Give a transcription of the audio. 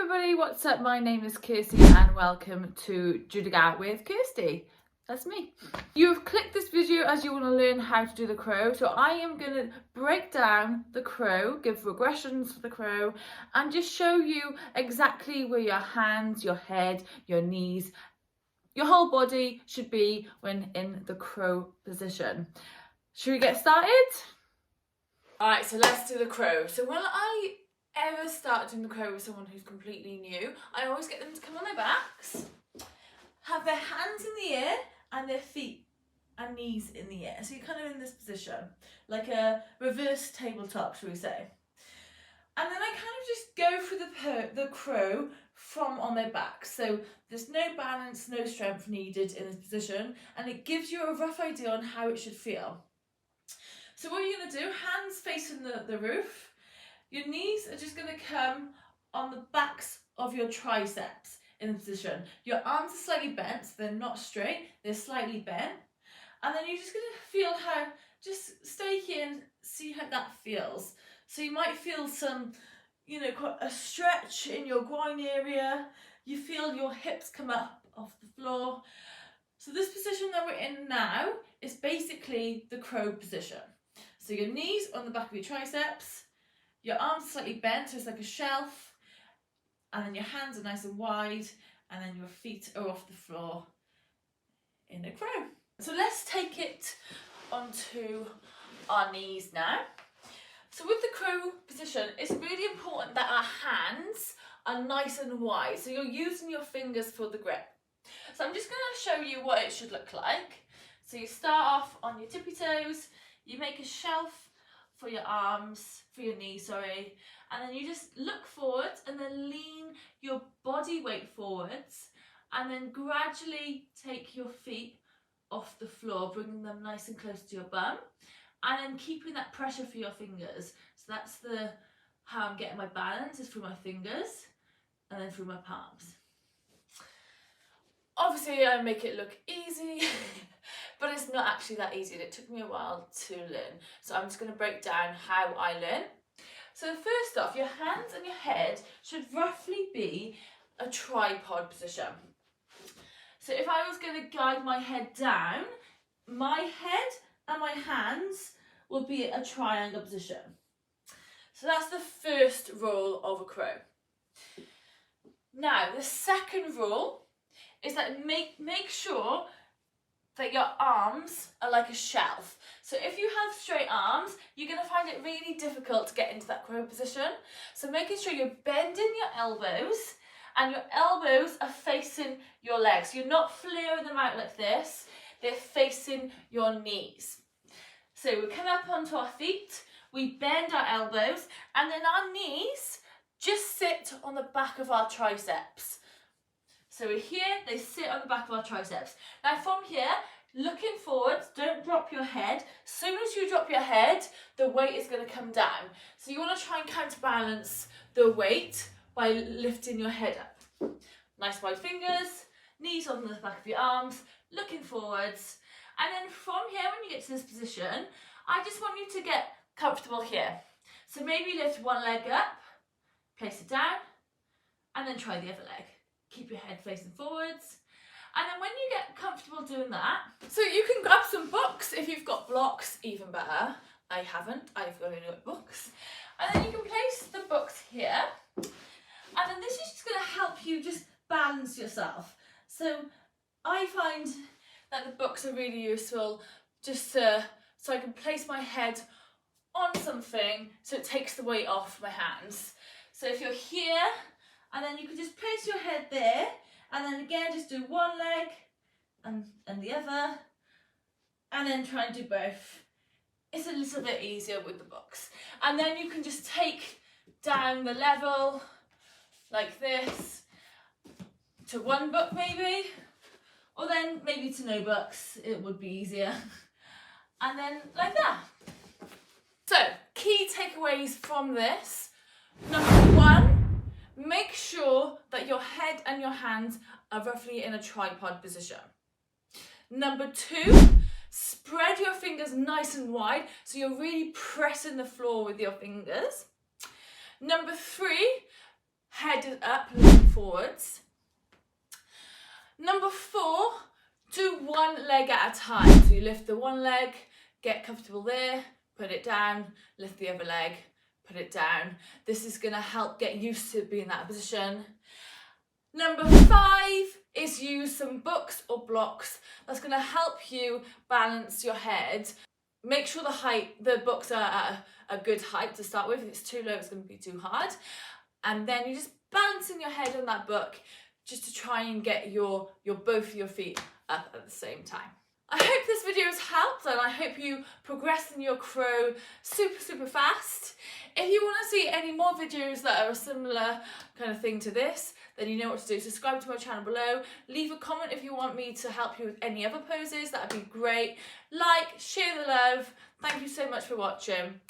everybody, what's up? My name is Kirsty and welcome to Judaga with Kirsty. That's me. You have clicked this video as you want to learn how to do the crow. So I am going to break down the crow, give regressions for the crow, and just show you exactly where your hands, your head, your knees, your whole body should be when in the crow position. Should we get started? Alright, so let's do the crow. So when I ever start doing the crow with someone who's completely new, I always get them to come on their backs, have their hands in the air and their feet and knees in the air. So you're kind of in this position, like a reverse tabletop, shall we say. And then I kind of just go for the crow from on their backs. So there's no balance, no strength needed in this position, and it gives you a rough idea on how it should feel. So what you're going to do, hands facing the roof, your knees are just going to come on the backs of your triceps in the position. Your arms are slightly bent, so they're not straight, they're slightly bent. And then you're just going to feel how, just stay here and see how that feels. So you might feel some, quite a stretch in your groin area. You feel your hips come up off the floor. So this position that we're in now is basically the crow position. So your knees on the back of your triceps, your arms slightly bent, so it's like a shelf, and then your hands are nice and wide, and then your feet are off the floor in a crow. So let's take it onto our knees now. So with the crow position, it's really important that our hands are nice and wide, so you're using your fingers for the grip. So I'm just going to show you what it should look like. So you start off on your tippy toes, you make a shelf for your arms, for your knees, sorry, and then you just look forwards and then lean your body weight forwards and then gradually take your feet off the floor, bringing them nice and close to your bum, and then keeping that pressure for your fingers. So that's how I'm getting my balance, is through my fingers and then through my palms. Obviously I make it look easy, but it's not actually that easy and it took me a while to learn. So I'm just going to break down how I learn. So first off, your hands and your head should roughly be a tripod position. So if I was going to guide my head down, my head and my hands will be a triangle position. So that's the first rule of a crow. Now the second rule is that make sure that your arms are like a shelf. So if you have straight arms, you're going to find it really difficult to get into that crow position. So making sure you're bending your elbows and your elbows are facing your legs. You're not flaring them out like this, they're facing your knees. So we come up onto our feet, we bend our elbows, and then our knees just sit on the back of our triceps. So we're here, they sit on the back of our triceps. Now from here, looking forwards, don't drop your head. As soon as you drop your head, the weight is going to come down. So you want to try and counterbalance the weight by lifting your head up. Nice wide fingers, knees on the back of your arms, looking forwards. And then from here, when you get to this position, I just want you to get comfortable here. So maybe lift one leg up, place it down, and then try the other leg. Keep your head facing forwards. And then when you get comfortable doing that, so you can grab some books. If you've got blocks, even better. I haven't, I've only got books. And then you can place the books here. And then this is just going to help you just balance yourself. So I find that the books are really useful just so I can place my head on something so it takes the weight off my hands. So if you're here, and then you can just place your head there, and then again just do one leg and the other, and then try and do both. It's a little bit easier with the books. And then you can just take down the level like this to one book maybe, or then maybe to no books, it would be easier. And then like that. So key takeaways from this. Number one, make sure that your head and your hands are roughly in a tripod position. Number two, spread your fingers nice and wide so you're really pressing the floor with your fingers. Number three, head is up, looking forwards. Number 4, do one leg at a time. So you lift the one leg, get comfortable there, put it down, lift the other leg, put it down. This is going to help get used to being in that position. Number 5 is use some books or blocks. That's going to help you balance your head. Make sure the books are at a good height to start with. If it's too low, it's going to be too hard. And then you're just balancing your head on that book just to try and get your both of your feet up at the same time. I hope this video has helped, and I hope you progress in your crow super fast. If you want to see any more videos that are a similar kind of thing to this, then you know what to do. Subscribe to my channel below. Leave a comment if you want me to help you with any other poses. That'd be great. Like, share the love. Thank you so much for watching.